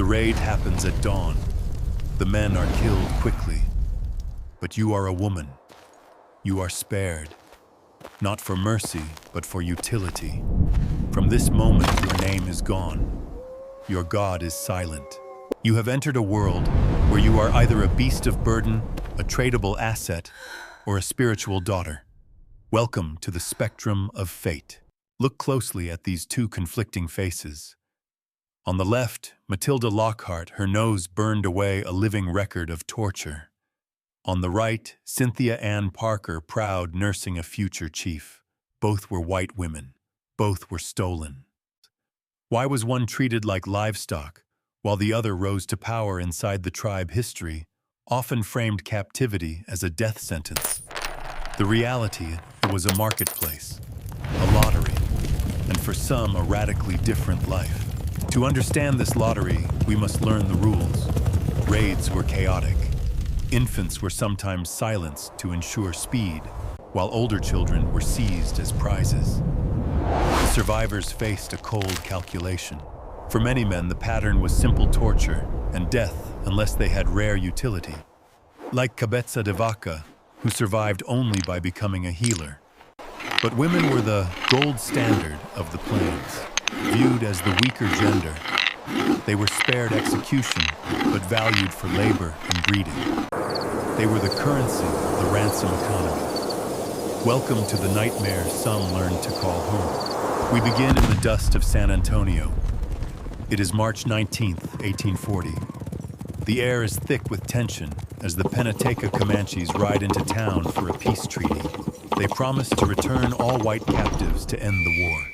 The raid happens at dawn. The men are killed quickly. But you are a woman. You are spared. Not for mercy, but for utility. From this moment, your name is gone. Your God is silent. You have entered a world where you are either a beast of burden, a tradable asset, or a spiritual daughter. Welcome to the spectrum of fate. Look closely at these two conflicting faces. On the left, Matilda Lockhart, her nose burned away, a living record of torture. On the right, Cynthia Ann Parker, proud, nursing a future chief. Both were white women. Both were stolen. Why was one treated like livestock, while the other rose to power inside the tribe? History often framed captivity as a death sentence. The reality, it was a marketplace, a lottery, and for some, a radically different life. To understand this lottery, we must learn the rules. Raids were chaotic. Infants were sometimes silenced to ensure speed, while older children were seized as prizes. The survivors faced a cold calculation. For many men, the pattern was simple torture and death unless they had rare utility. Like Cabeza de Vaca, who survived only by becoming a healer. But women were the gold standard of the plains, viewed as the weaker gender. They were spared execution, but valued for labor and breeding. They were the currency of the ransom economy. Welcome to the nightmare some learned to call home. We begin in the dust of San Antonio. It is March 19th, 1840. The air is thick with tension as the Penateca Comanches ride into town for a peace treaty. They promise to return all white captives to end the war.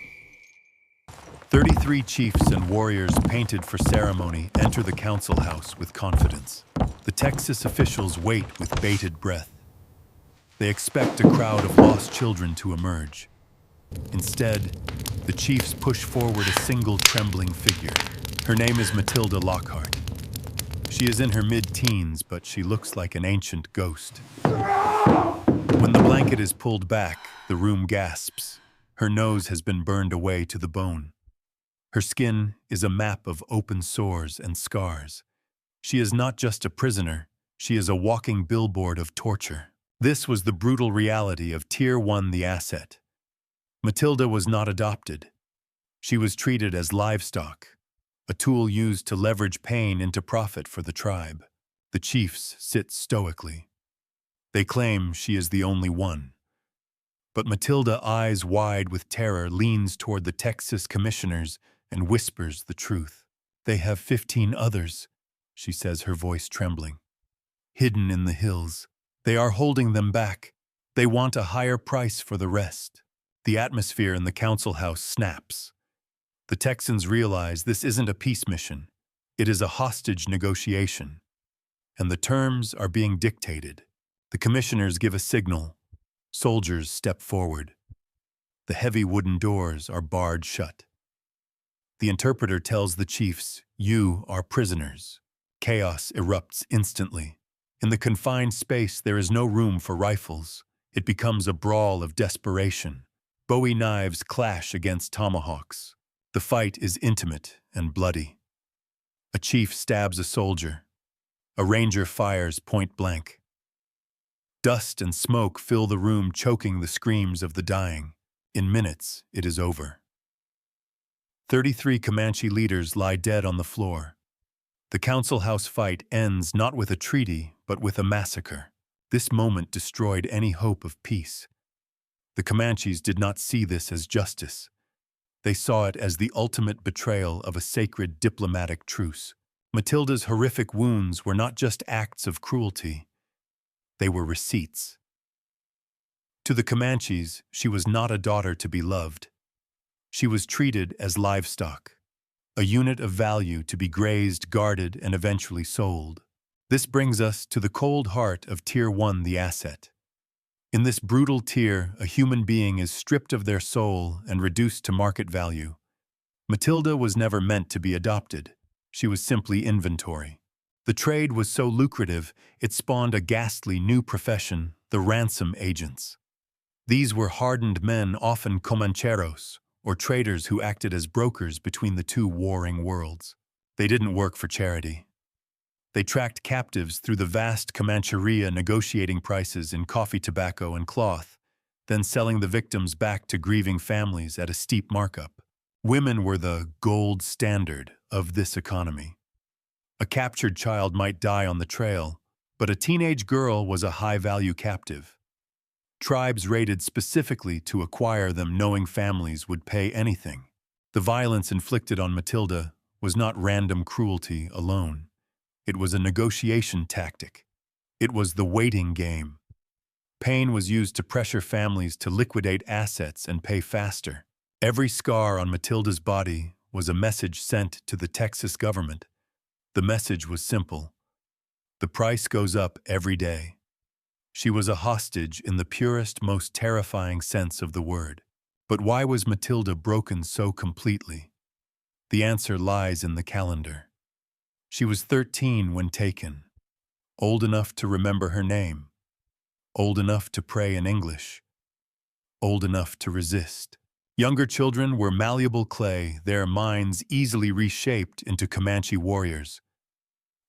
33 chiefs and warriors painted for ceremony enter the council house with confidence. The Texas officials wait with bated breath. They expect a crowd of lost children to emerge. Instead, the chiefs push forward a single trembling figure. Her name is Matilda Lockhart. She is in her mid-teens, but she looks like an ancient ghost. When the blanket is pulled back, the room gasps. Her nose has been burned away to the bone. Her skin is a map of open sores and scars. She is not just a prisoner, she is a walking billboard of torture. This was the brutal reality of Tier 1, the asset. Matilda was not adopted. She was treated as livestock, a tool used to leverage pain into profit for the tribe. The chiefs sit stoically. They claim she is the only one. But Matilda, eyes wide with terror, leans toward the Texas commissioners and whispers the truth. They have 15 others, she says, her voice trembling. Hidden in the hills. They are holding them back. They want a higher price for the rest. The atmosphere in the council house snaps. The Texans realize this isn't a peace mission. It is a hostage negotiation. And the terms are being dictated. The commissioners give a signal. Soldiers step forward. The heavy wooden doors are barred shut. The interpreter tells the chiefs, "You are prisoners." Chaos erupts instantly. In the confined space, there is no room for rifles. It becomes a brawl of desperation. Bowie knives clash against tomahawks. The fight is intimate and bloody. A chief stabs a soldier. A ranger fires point blank. Dust and smoke fill the room, choking the screams of the dying. In minutes, it is over. 33 Comanche leaders lie dead on the floor. The council house fight ends not with a treaty, but with a massacre. This moment destroyed any hope of peace. The Comanches did not see this as justice. They saw it as the ultimate betrayal of a sacred diplomatic truce. Matilda's horrific wounds were not just acts of cruelty. They were receipts. To the Comanches, she was not a daughter to be loved. She was treated as livestock, a unit of value to be grazed, guarded, and eventually sold. This brings us to the cold heart of Tier 1, the asset. In this brutal tier, a human being is stripped of their soul and reduced to market value. Matilda was never meant to be adopted. She was simply inventory. The trade was so lucrative, it spawned a ghastly new profession, the ransom agents. These were hardened men, often comancheros, or traders who acted as brokers between the two warring worlds. They didn't work for charity. They tracked captives through the vast Comancheria, negotiating prices in coffee, tobacco, and cloth, then selling the victims back to grieving families at a steep markup. Women were the gold standard of this economy. A captured child might die on the trail, but a teenage girl was a high-value captive. Tribes raided specifically to acquire them, knowing families would pay anything. The violence inflicted on Matilda was not random cruelty alone. It was a negotiation tactic. It was the waiting game. Pain was used to pressure families to liquidate assets and pay faster. Every scar on Matilda's body was a message sent to the Texas government. The message was simple. The price goes up every day. She was a hostage in the purest, most terrifying sense of the word. But why was Matilda broken so completely? The answer lies in the calendar. She was 13 when taken, old enough to remember her name, old enough to pray in English, old enough to resist. Younger children were malleable clay, their minds easily reshaped into Comanche warriors.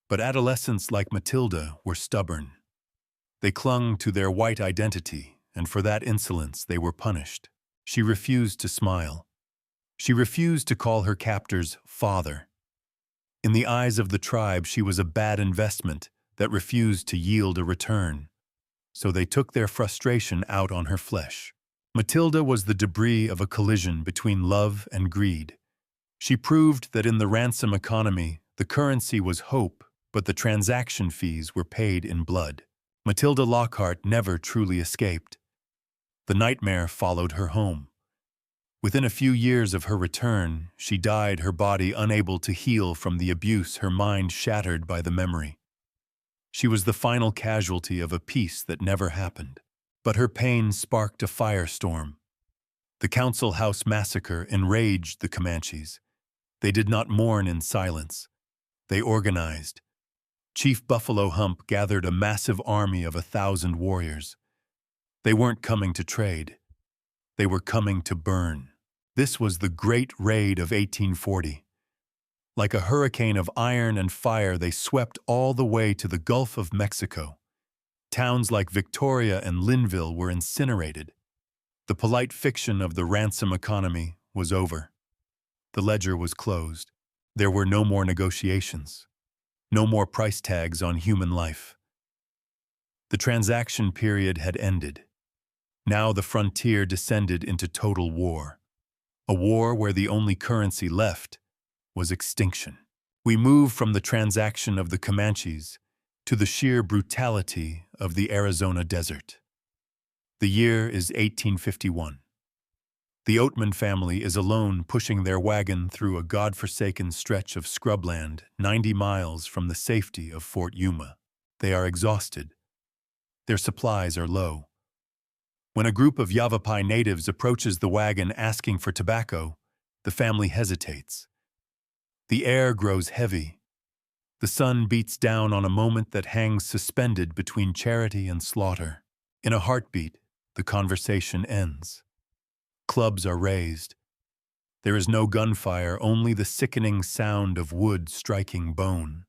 But adolescents like Matilda were stubborn. They clung to their white identity, and for that insolence they were punished. She refused to smile. She refused to call her captors father. In the eyes of the tribe, she was a bad investment that refused to yield a return. So they took their frustration out on her flesh. Matilda was the debris of a collision between love and greed. She proved that in the ransom economy, the currency was hope, but the transaction fees were paid in blood. Matilda Lockhart never truly escaped. The nightmare followed her home. Within a few years of her return, she died, her body unable to heal from the abuse, her mind shattered by the memory. She was the final casualty of a peace that never happened. But her pain sparked a firestorm. The Council House massacre enraged the Comanches. They did not mourn in silence. They organized. Chief Buffalo Hump gathered a massive army of 1,000 warriors. They weren't coming to trade. They were coming to burn. This was the Great Raid of 1840. Like a hurricane of iron and fire, they swept all the way to the Gulf of Mexico. Towns like Victoria and Linville were incinerated. The polite fiction of the ransom economy was over. The ledger was closed. There were no more negotiations. No more price tags on human life. The transaction period had ended. Now the frontier descended into total war. A war where the only currency left was extinction. We move from the transaction of the Comanches to the sheer brutality of the Arizona desert. The year is 1851. The Oatman family is alone, pushing their wagon through a godforsaken stretch of scrubland 90 miles from the safety of Fort Yuma. They are exhausted. Their supplies are low. When a group of Yavapai natives approaches the wagon asking for tobacco, the family hesitates. The air grows heavy. The sun beats down on a moment that hangs suspended between charity and slaughter. In a heartbeat, the conversation ends. Clubs are raised. There is no gunfire, only the sickening sound of wood striking bone.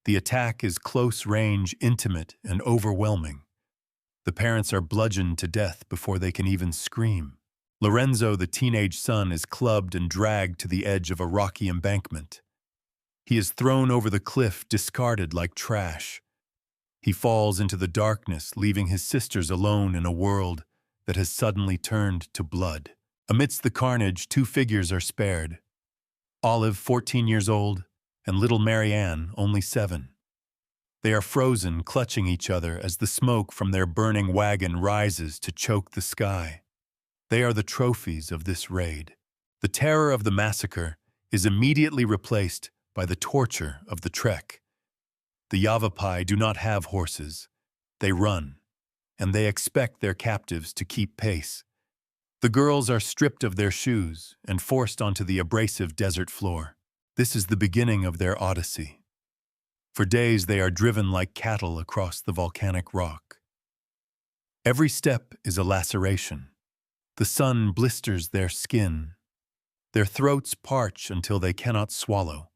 The attack is close range, intimate, and overwhelming. The parents are bludgeoned to death before they can even scream. Lorenzo, the teenage son, is clubbed and dragged to the edge of a rocky embankment. He is thrown over the cliff, discarded like trash. He falls into the darkness, leaving his sisters alone in a world that has suddenly turned to blood. Amidst the carnage, two figures are spared. Olive, 14 years old, and little Marianne, only 7. They are frozen, clutching each other as the smoke from their burning wagon rises to choke the sky. They are the trophies of this raid. The terror of the massacre is immediately replaced by the torture of the trek. The Yavapai do not have horses. They run, and they expect their captives to keep pace. The girls are stripped of their shoes and forced onto the abrasive desert floor. This is the beginning of their Odyssey. For days they are driven like cattle across the volcanic rock. Every step is a laceration. The sun blisters their skin. Their throats parch until they cannot swallow.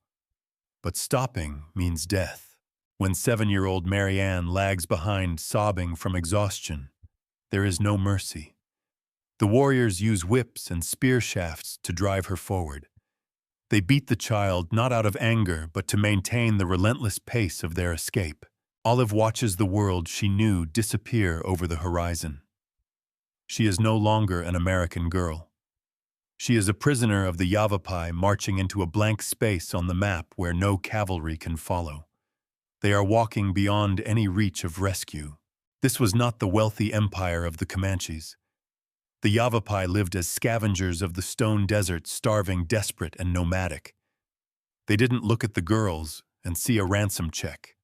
but stopping means death. When 7-year-old Marianne lags behind, sobbing from exhaustion, there is no mercy. The warriors use whips and spear shafts to drive her forward. They beat the child not out of anger, but to maintain the relentless pace of their escape. Olive watches the world she knew disappear over the horizon. She is no longer an American girl. She is a prisoner of the Yavapai marching into a blank space on the map where no cavalry can follow. They are walking beyond any reach of rescue. This was not the wealthy empire of the Comanches. The Yavapai lived as scavengers of the stone desert, starving, desperate, and nomadic. They didn't look at the girls and see a ransom check.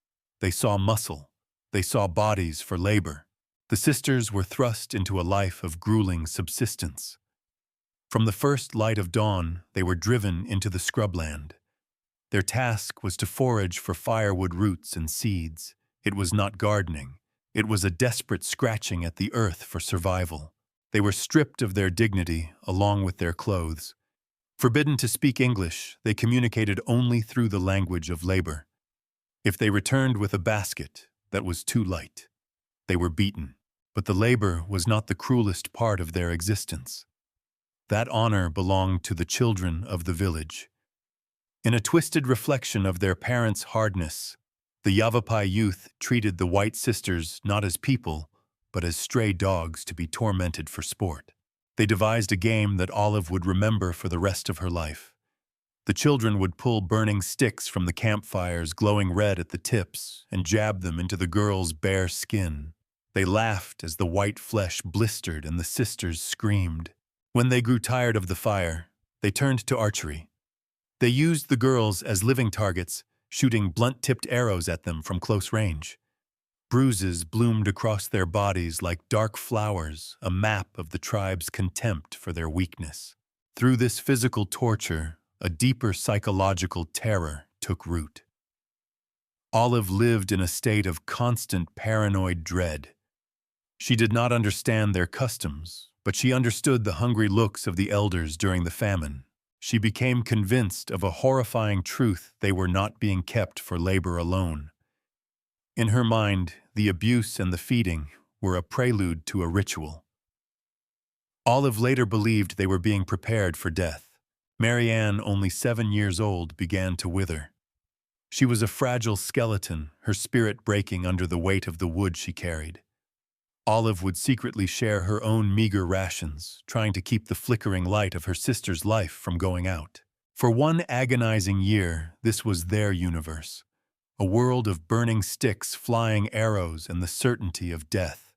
They saw muscle. They saw bodies for labor. The sisters were thrust into a life of grueling subsistence. From the first light of dawn, they were driven into the scrubland. Their task was to forage for firewood, roots, and seeds. It was not gardening. It was a desperate scratching at the earth for survival. They were stripped of their dignity along with their clothes. Forbidden to speak English, they communicated only through the language of labor. If they returned with a basket that was too light, they were beaten. But the labor was not the cruelest part of their existence. That honor belonged to the children of the village. In a twisted reflection of their parents' hardness, the Yavapai youth treated the white sisters not as people, but as stray dogs to be tormented for sport. They devised a game that Olive would remember for the rest of her life. The children would pull burning sticks from the campfires, glowing red at the tips, and jab them into the girl's bare skin. They laughed as the white flesh blistered and the sisters screamed. When they grew tired of the fire, they turned to archery. They used the girls as living targets, shooting blunt-tipped arrows at them from close range. Bruises bloomed across their bodies like dark flowers, a map of the tribe's contempt for their weakness. Through this physical torture, a deeper psychological terror took root. Olive lived in a state of constant paranoid dread. She did not understand their customs, but she understood the hungry looks of the elders during the famine. She became convinced of a horrifying truth: they were not being kept for labor alone. In her mind, the abuse and the feeding were a prelude to a ritual. Olive later believed they were being prepared for death. Marianne, only 7 years old, began to wither. She was a fragile skeleton, her spirit breaking under the weight of the wood she carried. Olive would secretly share her own meager rations, trying to keep the flickering light of her sister's life from going out. For one agonizing year, this was their universe. A world of burning sticks, flying arrows, and the certainty of death.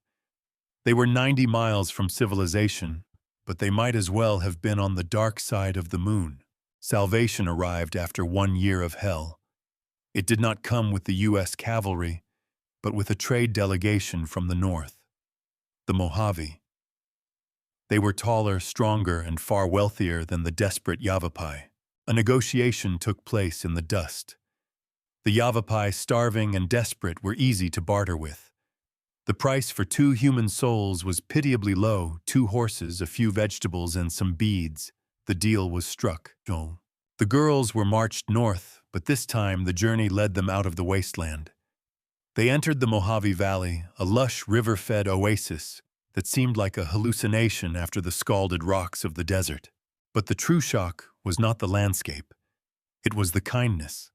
They were 90 miles from civilization, but they might as well have been on the dark side of the moon. Salvation arrived after 1 year of hell. It did not come with the U.S. cavalry, but with a trade delegation from the north, the Mojave. They were taller, stronger, and far wealthier than the desperate Yavapai. A negotiation took place in the dust. The Yavapai, starving and desperate, were easy to barter with. The price for 2 human souls was pitiably low: 2 horses, a few vegetables, and some beads. The deal was struck. The girls were marched north, but this time the journey led them out of the wasteland. They entered the Mojave Valley, a lush river-fed oasis that seemed like a hallucination after the scalded rocks of the desert. But the true shock was not the landscape. It was the kindness.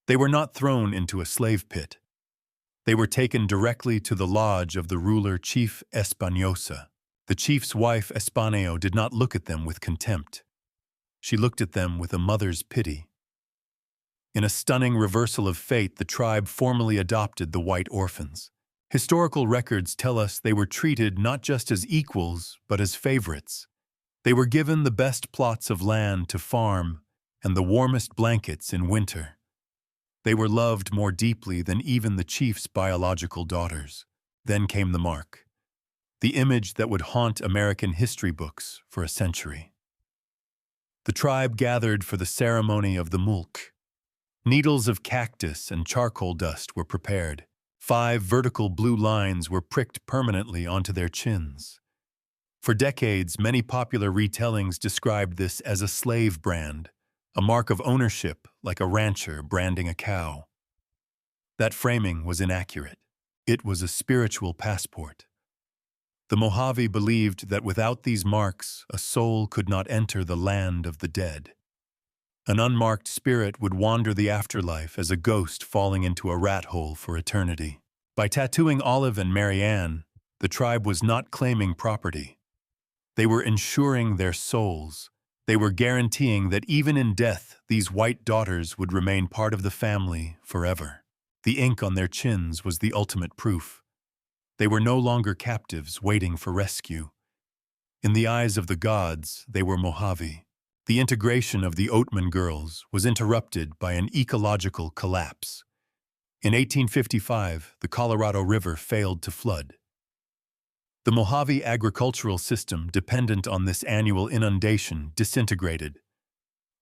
They were not thrown into a slave pit. They were taken directly to the lodge of the ruler, Chief Espanosa. The chief's wife, Espaneo, did not look at them with contempt. She looked at them with a mother's pity. In a stunning reversal of fate, the tribe formally adopted the white orphans. Historical records tell us they were treated not just as equals, but as favorites. They were given the best plots of land to farm and the warmest blankets in winter. They were loved more deeply than even the chief's biological daughters. Then came the mark, the image that would haunt American history books for a century. The tribe gathered for the ceremony of the mulk. Needles of cactus and charcoal dust were prepared. 5 vertical blue lines were pricked permanently onto their chins. For decades, many popular retellings described this as a slave brand, a mark of ownership like a rancher branding a cow. That framing was inaccurate. It was a spiritual passport. The Mojave believed that without these marks, a soul could not enter the land of the dead. An unmarked spirit would wander the afterlife as a ghost falling into a rat hole for eternity. By tattooing Olive and Mary Ann, the tribe was not claiming property. They were insuring their souls. They were guaranteeing that even in death, these white daughters would remain part of the family forever. The ink on their chins was the ultimate proof. They were no longer captives waiting for rescue. In the eyes of the gods, they were Mojave. The integration of the Oatman girls was interrupted by an ecological collapse. In 1855, the Colorado River failed to flood. The Mojave agricultural system dependent on this annual inundation disintegrated.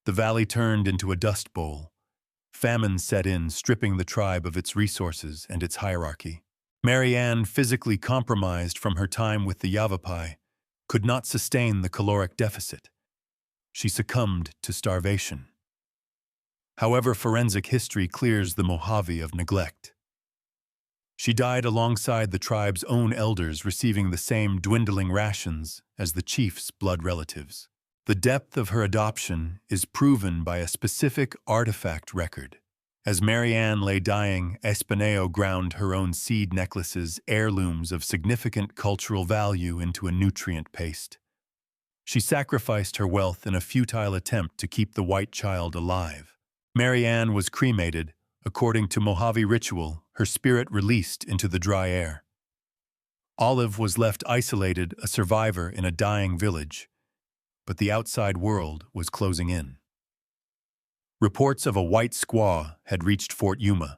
The valley turned into a dust bowl. Famine set in, stripping the tribe of its resources and its hierarchy. Mary Ann, physically compromised from her time with the Yavapai, could not sustain the caloric deficit. She succumbed to starvation. However, forensic history clears the Mojave of neglect. She died alongside the tribe's own elders, receiving the same dwindling rations as the chief's blood relatives. The depth of her adoption is proven by a specific artifact record. As Mary Ann lay dying, Espineo ground her own seed necklaces, heirlooms of significant cultural value, into a nutrient paste. She sacrificed her wealth in a futile attempt to keep the white child alive. Mary Ann was cremated. According to Mojave ritual, her spirit released into the dry air. Olive was left isolated, a survivor in a dying village, but the outside world was closing in. Reports of a white squaw had reached Fort Yuma.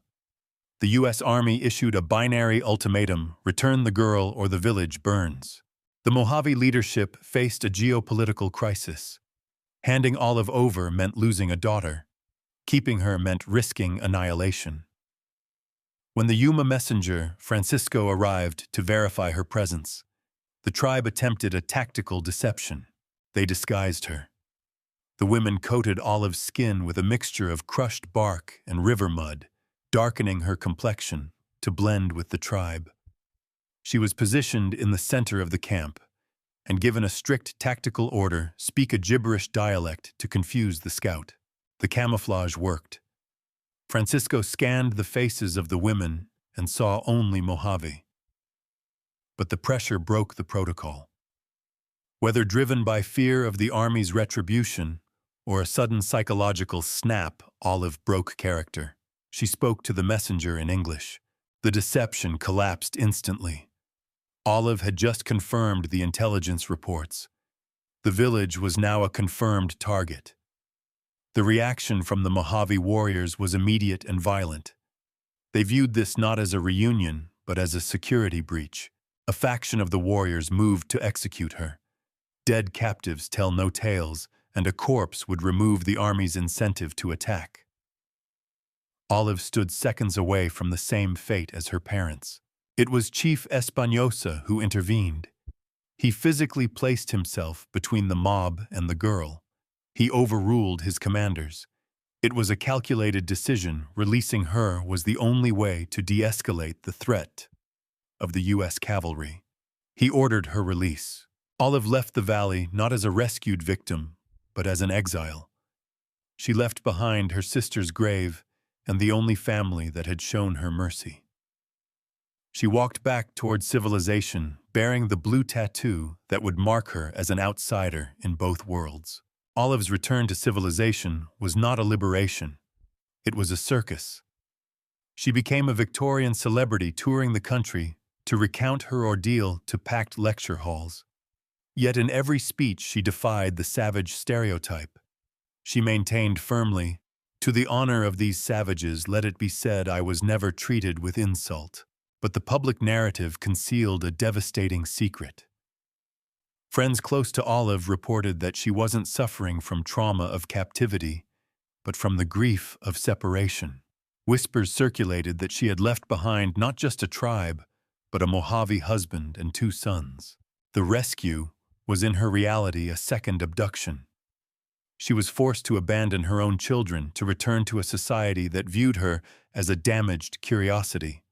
The U.S. Army issued a binary ultimatum: return the girl or the village burns. The Mojave leadership faced a geopolitical crisis. Handing Olive over meant losing a daughter. Keeping her meant risking annihilation. When the Yuma messenger, Francisco, arrived to verify her presence, the tribe attempted a tactical deception. They disguised her. The women coated Olive's skin with a mixture of crushed bark and river mud, darkening her complexion to blend with the tribe. She was positioned in the center of the camp and given a strict tactical order: speak a gibberish dialect to confuse the scout. The camouflage worked. Francisco scanned the faces of the women and saw only Mojave. But the pressure broke the protocol. Whether driven by fear of the Army's retribution or a sudden psychological snap, Olive broke character. She spoke to the messenger in English. The deception collapsed instantly. Olive had just confirmed the intelligence reports. The village was now a confirmed target. The reaction from the Mojave warriors was immediate and violent. They viewed this not as a reunion, but as a security breach. A faction of the warriors moved to execute her. Dead captives tell no tales, and a corpse would remove the Army's incentive to attack. Olive stood seconds away from the same fate as her parents. It was Chief Espinosa who intervened. He physically placed himself between the mob and the girl. He overruled his commanders. It was a calculated decision. Releasing her was the only way to de-escalate the threat of the U.S. cavalry. He ordered her release. Olive left the valley not as a rescued victim, but as an exile. She left behind her sister's grave and the only family that had shown her mercy. She walked back toward civilization, bearing the blue tattoo that would mark her as an outsider in both worlds. Olive's return to civilization was not a liberation. It was a circus. She became a Victorian celebrity, touring the country to recount her ordeal to packed lecture halls. Yet in every speech she defied the savage stereotype. She maintained firmly, "To the honor of these savages, let it be said I was never treated with insult." But the public narrative concealed a devastating secret. Friends close to Olive reported that she wasn't suffering from trauma of captivity, but from the grief of separation. Whispers circulated that she had left behind not just a tribe, but a Mojave husband and 2 sons. The rescue was in her reality a second abduction. She was forced to abandon her own children to return to a society that viewed her as a damaged curiosity.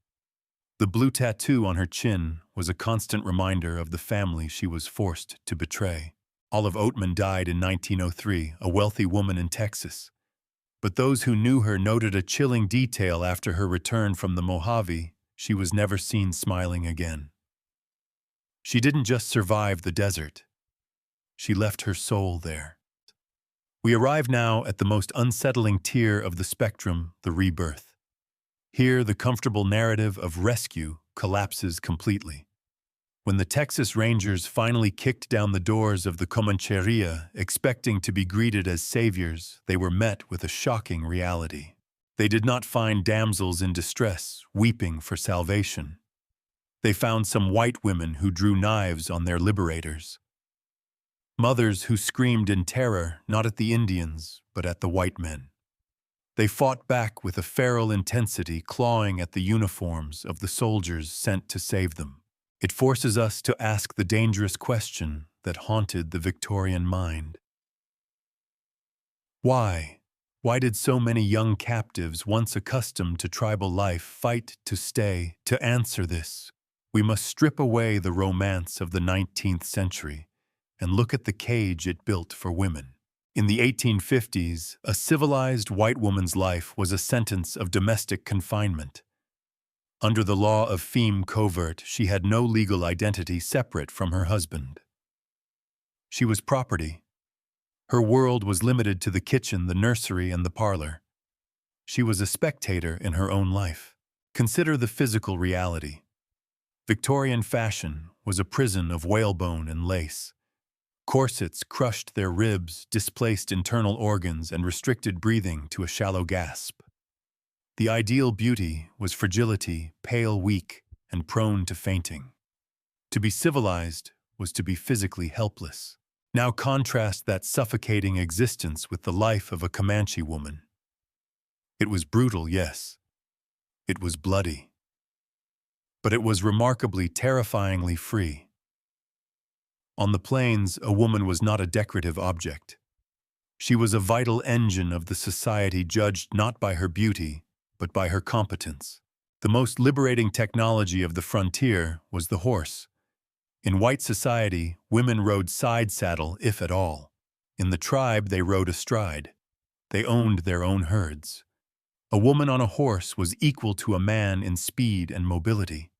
The blue tattoo on her chin was a constant reminder of the family she was forced to betray. Olive Oatman died in 1903, a wealthy woman in Texas. But those who knew her noted a chilling detail after her return from the Mojave: she was never seen smiling again. She didn't just survive the desert. She left her soul there. We arrive now at the most unsettling tier of the spectrum, the rebirth. Here, the comfortable narrative of rescue collapses completely. When the Texas Rangers finally kicked down the doors of the Comancheria, expecting to be greeted as saviors, they were met with a shocking reality. They did not find damsels in distress, weeping for salvation. They found some white women who drew knives on their liberators. Mothers who screamed in terror, not at the Indians, but at the white men. They fought back with a feral intensity, clawing at the uniforms of the soldiers sent to save them. It forces us to ask the dangerous question that haunted the Victorian mind. Why? Why did so many young captives, once accustomed to tribal life, fight to stay? To answer this, we must strip away the romance of the 19th century and look at the cage it built for women. In the 1850s, a civilized white woman's life was a sentence of domestic confinement. Under the law of femme covert, she had no legal identity separate from her husband. She was property. Her world was limited to the kitchen, the nursery, and the parlor. She was a spectator in her own life. Consider the physical reality. Victorian fashion was a prison of whalebone and lace. Corsets crushed their ribs, displaced internal organs, and restricted breathing to a shallow gasp. The ideal beauty was fragility, pale, weak, and prone to fainting. To be civilized was to be physically helpless. Now contrast that suffocating existence with the life of a Comanche woman. It was brutal, yes. It was bloody. But it was remarkably, terrifyingly free. On the plains, a woman was not a decorative object. She was a vital engine of the society, judged not by her beauty, but by her competence. The most liberating technology of the frontier was the horse. In white society, women rode side saddle, if at all. In the tribe, they rode astride. They owned their own herds. A woman on a horse was equal to a man in speed and mobility.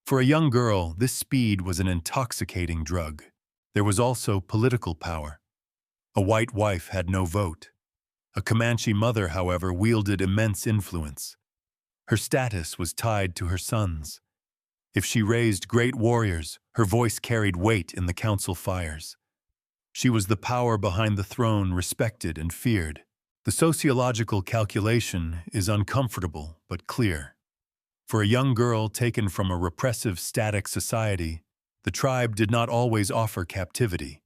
For a young girl, this speed was an intoxicating drug. There was also political power. A white wife had no vote. A Comanche mother, however, wielded immense influence. Her status was tied to her sons. If she raised great warriors, her voice carried weight in the council fires. She was the power behind the throne, respected and feared. The sociological calculation is uncomfortable but clear. For a young girl taken from a repressive, static society, the tribe did not always offer captivity.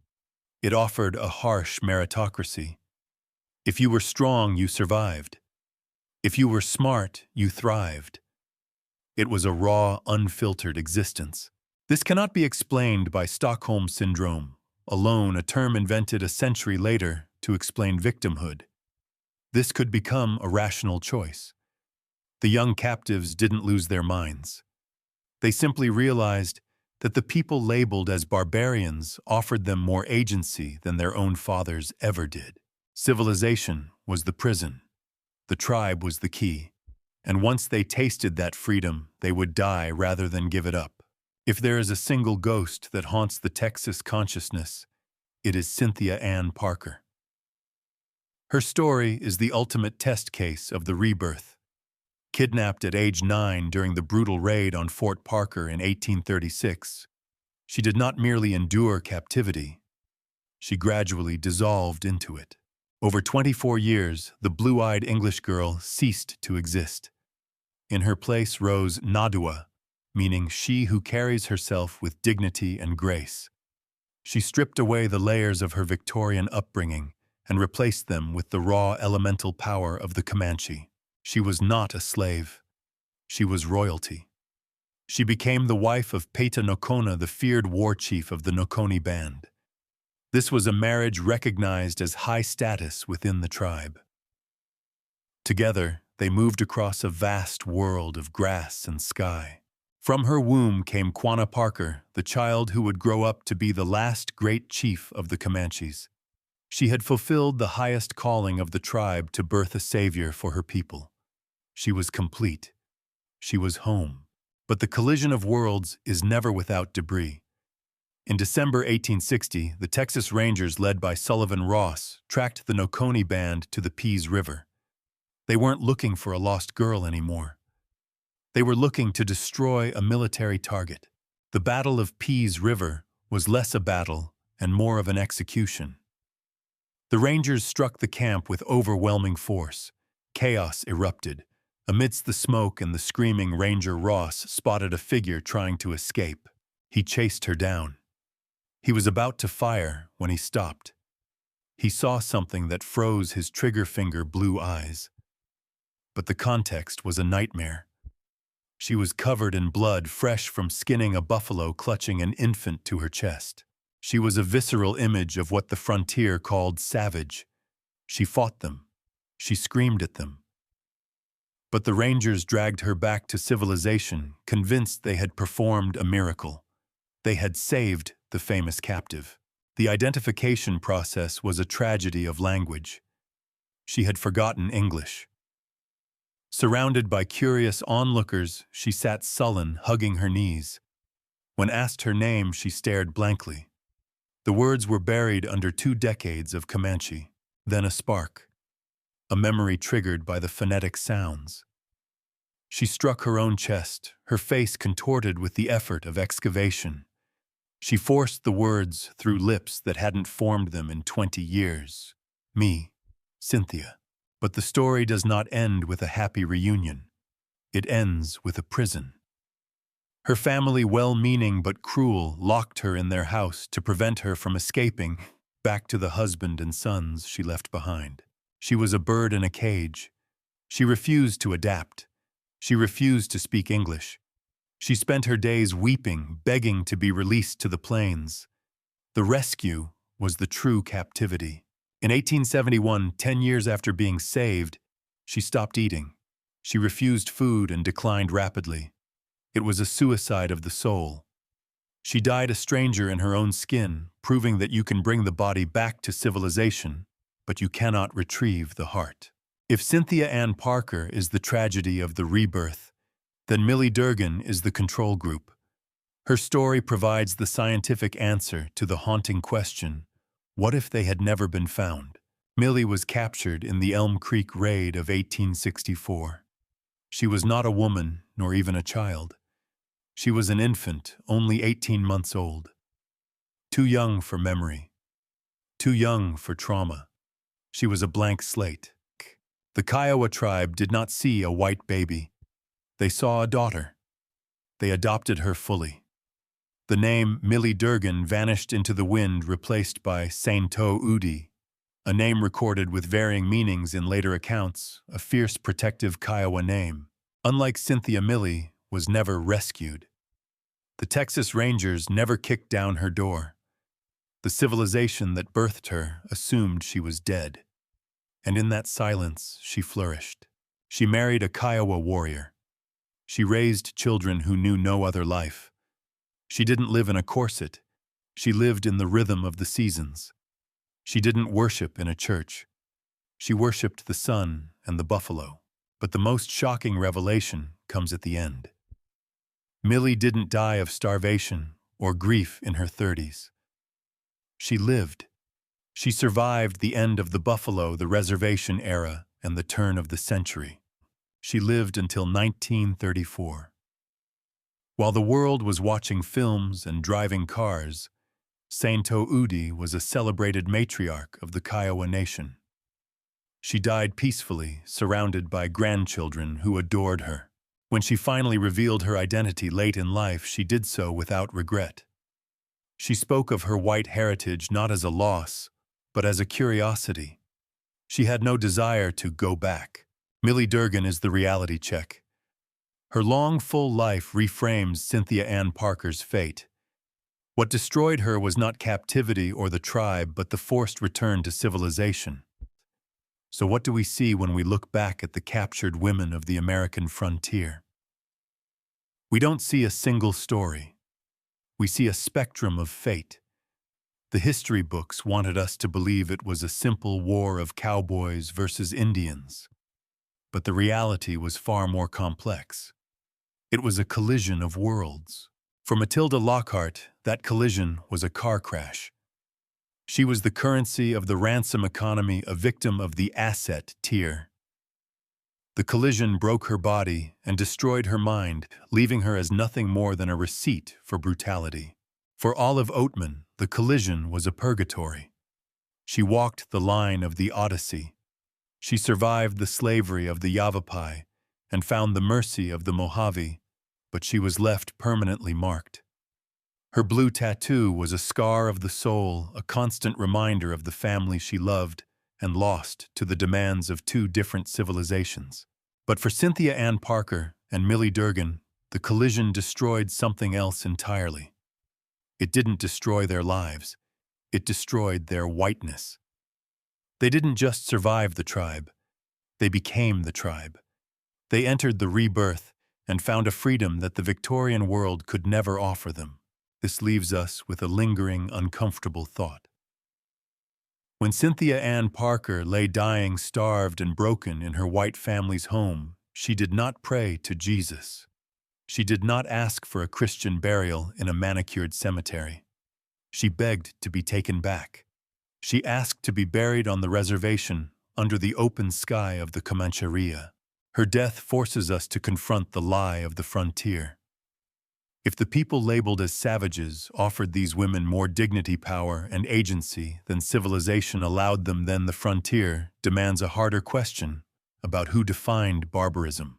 It offered a harsh meritocracy. If you were strong, you survived. If you were smart, you thrived. It was a raw, unfiltered existence. This cannot be explained by Stockholm Syndrome, alone a term invented a century later to explain victimhood. This could become a rational choice. The young captives didn't lose their minds. They simply realized that the people labeled as barbarians offered them more agency than their own fathers ever did. Civilization was the prison. The tribe was the key. And once they tasted that freedom, they would die rather than give it up. If there is a single ghost that haunts the Texas consciousness, it is Cynthia Ann Parker. Her story is the ultimate test case of the rebirth. Kidnapped at age 9 during the brutal raid on Fort Parker in 1836, she did not merely endure captivity. She gradually dissolved into it. Over 24 years, the blue-eyed English girl ceased to exist. In her place rose Nadua, meaning she who carries herself with dignity and grace. She stripped away the layers of her Victorian upbringing and replaced them with the raw elemental power of the Comanche. She was not a slave. She was royalty. She became the wife of Peta Nocona, the feared war chief of the Noconi band. This was a marriage recognized as high status within the tribe. Together, they moved across a vast world of grass and sky. From her womb came Quanah Parker, the child who would grow up to be the last great chief of the Comanches. She had fulfilled the highest calling of the tribe to birth a savior for her people. She was complete. She was home. But the collision of worlds is never without debris. In December 1860, the Texas Rangers, led by Sullivan Ross, tracked the Noconi Band to the Pease River. They weren't looking for a lost girl anymore. They were looking to destroy a military target. The Battle of Pease River was less a battle and more of an execution. The Rangers struck the camp with overwhelming force. Chaos erupted. Amidst the smoke and the screaming, Ranger Ross spotted a figure trying to escape. He chased her down. He was about to fire when he stopped. He saw something that froze his trigger finger blue eyes. But the context was a nightmare. She was covered in blood, fresh from skinning a buffalo, clutching an infant to her chest. She was a visceral image of what the frontier called savage. She fought them. She screamed at them. But the Rangers dragged her back to civilization, convinced they had performed a miracle. They had saved the famous captive. The identification process was a tragedy of language. She had forgotten English. Surrounded by curious onlookers, she sat sullen, hugging her knees. When asked her name, she stared blankly. The words were buried under 2 decades of Comanche. Then a spark. A memory triggered by the phonetic sounds. She struck her own chest, her face contorted with the effort of excavation. She forced the words through lips that hadn't formed them in 20 years. Me, Cynthia. But the story does not end with a happy reunion. It ends with a prison. Her family, well-meaning but cruel, locked her in their house to prevent her from escaping back to the husband and sons she left behind. She was a bird in a cage. She refused to adapt. She refused to speak English. She spent her days weeping, begging to be released to the plains. The rescue was the true captivity. In 1871, 10 years after being saved, she stopped eating. She refused food and declined rapidly. It was a suicide of the soul. She died a stranger in her own skin, proving that you can bring the body back to civilization, but you cannot retrieve the heart. If Cynthia Ann Parker is the tragedy of the rebirth, then Millie Durgan is the control group. Her story provides the scientific answer to the haunting question, what if they had never been found? Millie was captured in the Elm Creek raid of 1864. She was not a woman, nor even a child. She was an infant, only 18 months old. Too young for memory. Too young for trauma. She was a blank slate. The Kiowa tribe did not see a white baby. They saw a daughter. They adopted her fully. The name Millie Durgan vanished into the wind, replaced by Sainto Udi, a name recorded with varying meanings in later accounts, a fierce protective Kiowa name. Unlike Cynthia, Millie was never rescued. The Texas Rangers never kicked down her door. The civilization that birthed her assumed she was dead. And in that silence, she flourished. She married a Kiowa warrior. She raised children who knew no other life. She didn't live in a corset. She lived in the rhythm of the seasons. She didn't worship in a church. She worshipped the sun and the buffalo. But the most shocking revelation comes at the end. Millie didn't die of starvation or grief in her 30s. She lived. She survived the end of the buffalo, the reservation era, and the turn of the century. She lived until 1934. While the world was watching films and driving cars, Sainto Udi was a celebrated matriarch of the Kiowa Nation. She died peacefully, surrounded by grandchildren who adored her. When she finally revealed her identity late in life, she did so without regret. She spoke of her white heritage not as a loss, but as a curiosity. She had no desire to go back. Millie Durgan is the reality check. Her long, full life reframes Cynthia Ann Parker's fate. What destroyed her was not captivity or the tribe, but the forced return to civilization. So what do we see when we look back at the captured women of the American frontier? We don't see a single story. We see a spectrum of fate. The history books wanted us to believe it was a simple war of cowboys versus Indians. But the reality was far more complex. It was a collision of worlds. For Matilda Lockhart, that collision was a car crash. She was the currency of the ransom economy, a victim of the asset tier. The collision broke her body and destroyed her mind, leaving her as nothing more than a receipt for brutality. For Olive Oatman, the collision was a purgatory. She walked the line of the Odyssey. She survived the slavery of the Yavapai and found the mercy of the Mojave, but she was left permanently marked. Her blue tattoo was a scar of the soul, a constant reminder of the family she loved and lost to the demands of two different civilizations. But for Cynthia Ann Parker and Millie Durgan, the collision destroyed something else entirely. It didn't destroy their lives. It destroyed their whiteness. They didn't just survive the tribe. They became the tribe. They entered the rebirth and found a freedom that the Victorian world could never offer them. This leaves us with a lingering, uncomfortable thought. When Cynthia Ann Parker lay dying, starved, and broken in her white family's home, she did not pray to Jesus. She did not ask for a Christian burial in a manicured cemetery. She begged to be taken back. She asked to be buried on the reservation under the open sky of the Comancheria. Her death forces us to confront the lie of the frontier. If the people labeled as savages offered these women more dignity, power, and agency than civilization allowed them, then the frontier demands a harder question about who defined barbarism.